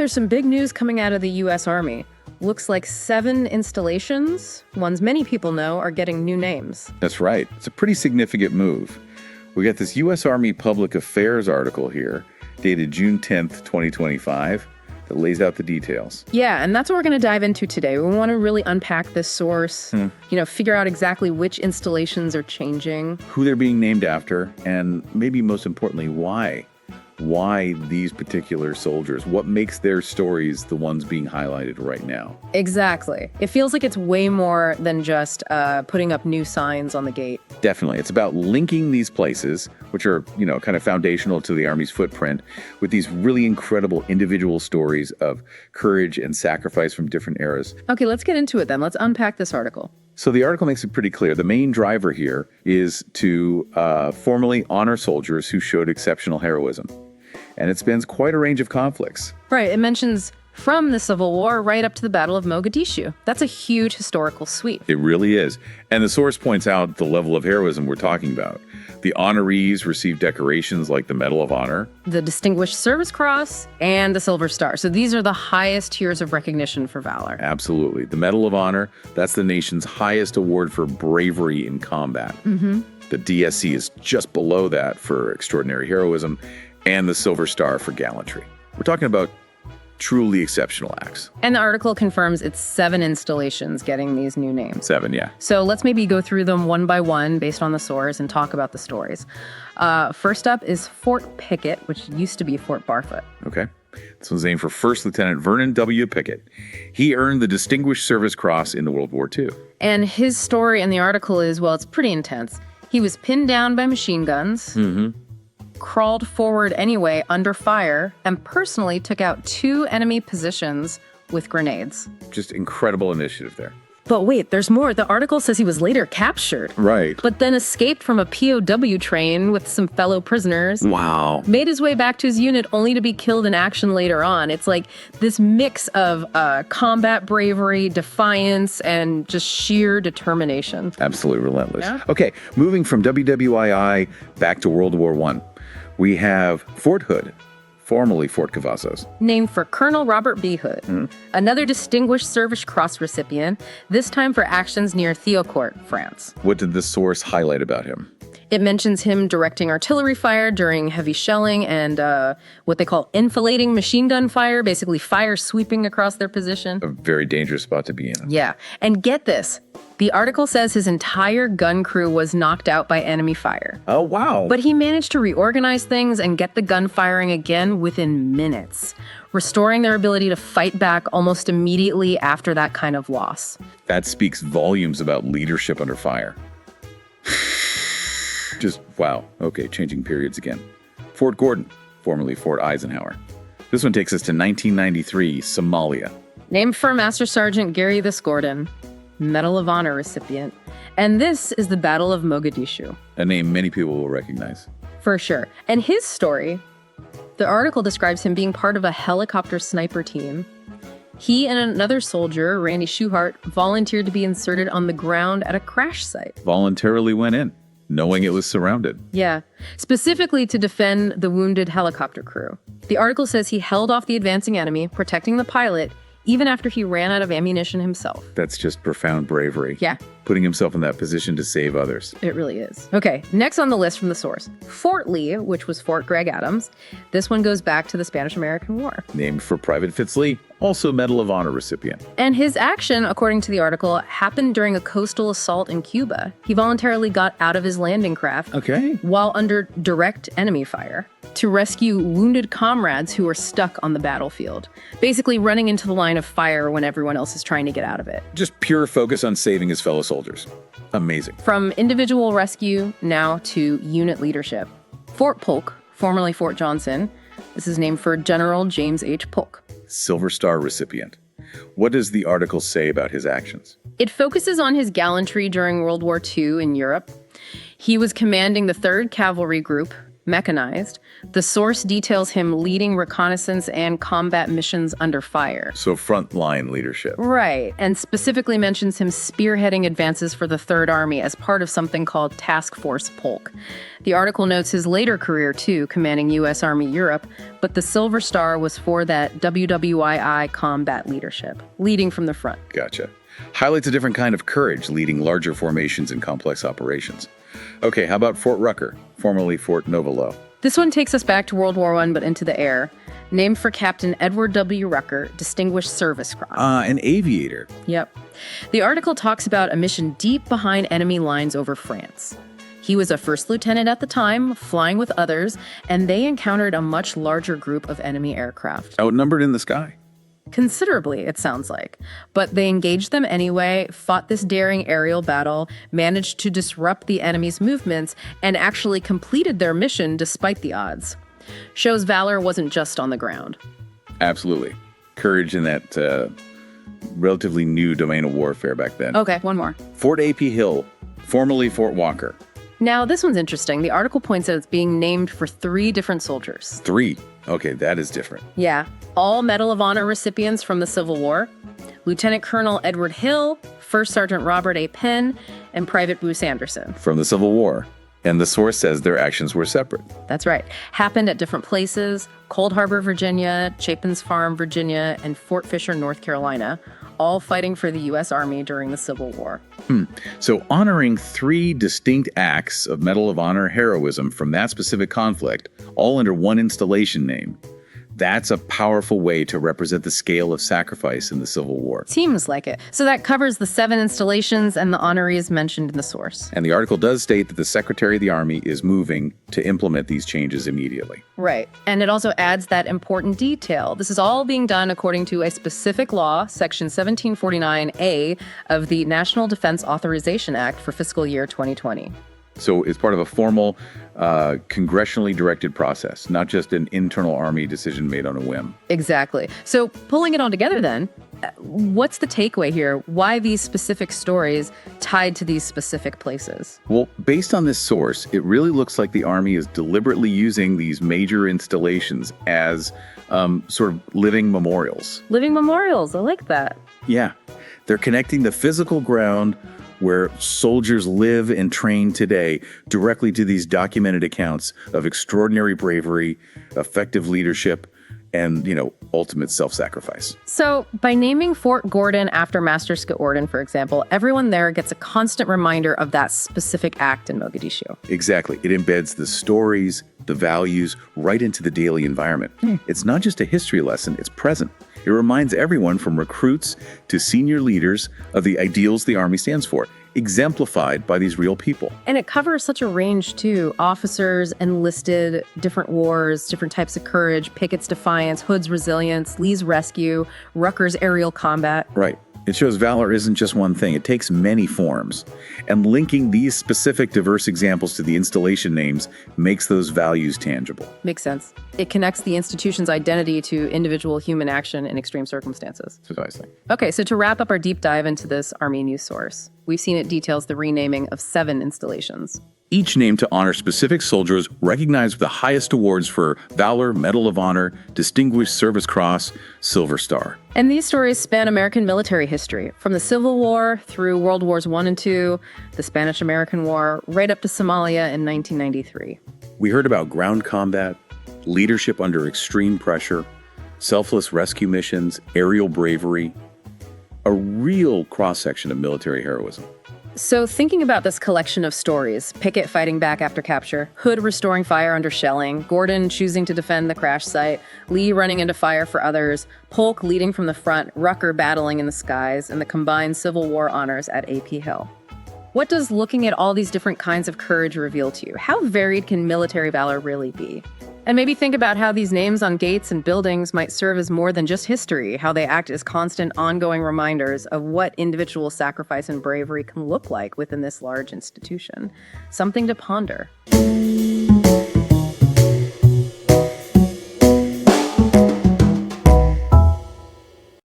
there's some big news coming out of the U.S. Army. Looks like 7 installations, ones many people know, are getting new names. That's right. It's a pretty significant move. We got this U.S. Army Public Affairs article here, dated June 10th, 2025, that lays out the details. Yeah, and that's what we're going to dive into today. We want to really unpack this source, figure out exactly which installations are changing, who they're being named after, and maybe most importantly, why. Why these particular soldiers? What makes their stories the ones being highlighted right now? Exactly. It feels like it's way more than just putting up new signs on the gate. Definitely. It's about linking these places, which are, kind of foundational to the Army's footprint, with these really incredible individual stories of courage and sacrifice from different eras. Okay, let's get into it then. Let's unpack this article. So the article makes it pretty clear. The main driver here is to formally honor soldiers who showed exceptional heroism. And it spans quite a range of conflicts. Right. It mentions from the Civil War right up to the Battle of Mogadishu. That's a huge historical sweep. It really is. And the source points out the level of heroism we're talking about. The honorees received decorations like the Medal of Honor, the Distinguished Service Cross, and the Silver Star. So these are the highest tiers of recognition for valor. Absolutely. The Medal of Honor, that's the nation's highest award for bravery in combat. The DSC is just below that for extraordinary heroism, and the Silver Star for gallantry. We're talking about truly exceptional acts. And the article confirms it's 7 installations getting these new names. 7, yeah. So let's maybe go through them one by one based on the source and talk about the stories. First up is Fort Pickett, which used to be Fort Barfoot. Okay. This one's named for First Lieutenant Vernon W. Pickett. He earned the Distinguished Service Cross in World War II. And his story in the article is, well, it's pretty intense. He was pinned down by machine guns, crawled forward anyway under fire, and personally took out 2 enemy positions with grenades. Just incredible initiative there. But wait, there's more. The article says he was later captured. Right. But then escaped from a POW train with some fellow prisoners. Wow. Made his way back to his unit only to be killed in action later on. It's like this mix of combat bravery, defiance, and just sheer determination. Absolutely relentless. Yeah. Okay, moving from WWII back to World War I. We have Fort Hood, formerly Fort Cavazos. Named for Colonel Robert B. Hood, another Distinguished Service Cross recipient, this time for actions near Thiaucourt, France. What did the source highlight about him? It mentions him directing artillery fire during heavy shelling and what they call enfilading machine gun fire, basically fire sweeping across their position. A very dangerous spot to be in. Yeah, and get this. The article says his entire gun crew was knocked out by enemy fire. Oh, wow. But he managed to reorganize things and get the gun firing again within minutes, restoring their ability to fight back almost immediately after that kind of loss. That speaks volumes about leadership under fire. Just, wow. Okay, changing periods again. Fort Gordon, formerly Fort Eisenhower. This one takes us to 1993, Somalia. Named for Master Sergeant Gary This Gordon, Medal of Honor recipient. And this is the Battle of Mogadishu. A name many people will recognize. For sure. And his story, the article describes him being part of a helicopter sniper team. He and another soldier, Randy Schuhart, volunteered to be inserted on the ground at a crash site. Voluntarily went in, knowing it was surrounded. Yeah, specifically to defend the wounded helicopter crew. The article says he held off the advancing enemy, protecting the pilot, even after he ran out of ammunition himself. That's just profound bravery. Yeah. Putting himself in that position to save others. It really is. Okay, next on the list from the source, Fort Lee, which was Fort Greg Adams. This one goes back to the Spanish-American War. Named for Private Fitz Lee, also Medal of Honor recipient. And his action, according to the article, happened during a coastal assault in Cuba. He voluntarily got out of his landing craft while under direct enemy fire to rescue wounded comrades who were stuck on the battlefield, basically running into the line of fire when everyone else is trying to get out of it. Just pure focus on saving his fellow soldiers. Amazing. From individual rescue now to unit leadership. Fort Polk, formerly Fort Johnson, this is named for General James H. Polk. Silver Star recipient. What does the article say about his actions? It focuses on his gallantry during World War II in Europe. He was commanding the 3rd Cavalry Group, mechanized. The source details him leading reconnaissance and combat missions under fire. So frontline leadership. Right, and specifically mentions him spearheading advances for the Third Army as part of something called Task Force Polk. The article notes his later career, too, commanding U.S. Army Europe, but the Silver Star was for that WWII combat leadership, leading from the front. Gotcha. Highlights a different kind of courage, leading larger formations in complex operations. Okay, how about Fort Rucker, formerly Fort Novalo? This one takes us back to World War I, but into the air. Named for Captain Edward W. Rucker, Distinguished Service Cross. An aviator. Yep. The article talks about a mission deep behind enemy lines over France. He was a first lieutenant at the time, flying with others, and they encountered a much larger group of enemy aircraft. Outnumbered in the sky. Considerably, it sounds like. But they engaged them anyway, fought this daring aerial battle, managed to disrupt the enemy's movements, and actually completed their mission despite the odds. Shows valor wasn't just on the ground. Absolutely. Courage in that relatively new domain of warfare back then. Okay, one more. Fort A.P. Hill, formerly Fort Walker. Now, this one's interesting. The article points out it's being named for 3 different soldiers. 3? Okay, that is different. Yeah. All Medal of Honor recipients from the Civil War. Lieutenant Colonel Edward Hill, First Sergeant Robert A. Penn, and Private Bruce Anderson. From the Civil War. And the source says their actions were separate. That's right. Happened at different places: Cold Harbor, Virginia, Chapin's Farm, Virginia, and Fort Fisher, North Carolina, all fighting for the U.S. Army during the Civil War. So honoring 3 distinct acts of Medal of Honor heroism from that specific conflict, all under one installation name, that's a powerful way to represent the scale of sacrifice in the Civil War. Seems like it. So that covers the 7 installations and the honorees mentioned in the source. And the article does state that the Secretary of the Army is moving to implement these changes immediately. Right. And it also adds that important detail. This is all being done according to a specific law, Section 1749A of the National Defense Authorization Act for Fiscal Year 2020. So it's part of a formal, congressionally directed process, not just an internal Army decision made on a whim. Exactly. So pulling it all together then, what's the takeaway here? Why these specific stories tied to these specific places? Well, based on this source, it really looks like the Army is deliberately using these major installations as sort of living memorials. Living memorials, I like that. Yeah. They're connecting the physical ground where soldiers live and train today directly to these documented accounts of extraordinary bravery, effective leadership, and, ultimate self-sacrifice. So by naming Fort Gordon after Master Orden, for example, everyone there gets a constant reminder of that specific act in Mogadishu. Exactly. It embeds the stories, the values, right into the daily environment. It's not just a history lesson, it's present. It reminds everyone from recruits to senior leaders of the ideals the Army stands for, exemplified by these real people. And it covers such a range, too. Officers, enlisted, different wars, different types of courage, Pickett's defiance, Hood's resilience, Lee's rescue, Rucker's aerial combat. Right. It shows valor isn't just one thing. It takes many forms. And linking these specific diverse examples to the installation names makes those values tangible. Makes sense. It connects the institution's identity to individual human action in extreme circumstances. Precisely. Okay, so to wrap up our deep dive into this Army news source, we've seen it details the renaming of 7 installations. Each named to honor specific soldiers recognized with the highest awards for Valor, Medal of Honor, Distinguished Service Cross, Silver Star. And these stories span American military history, from the Civil War through World Wars I and II, the Spanish-American War, right up to Somalia in 1993. We heard about ground combat, leadership under extreme pressure, selfless rescue missions, aerial bravery, a real cross-section of military heroism. So thinking about this collection of stories, Pickett fighting back after capture, Hood restoring fire under shelling, Gordon choosing to defend the crash site, Lee running into fire for others, Polk leading from the front, Rucker battling in the skies, and the combined Civil War honors at A.P. Hill. What does looking at all these different kinds of courage reveal to you? How varied can military valor really be? And maybe think about how these names on gates and buildings might serve as more than just history, how they act as constant, ongoing reminders of what individual sacrifice and bravery can look like within this large institution. Something to ponder.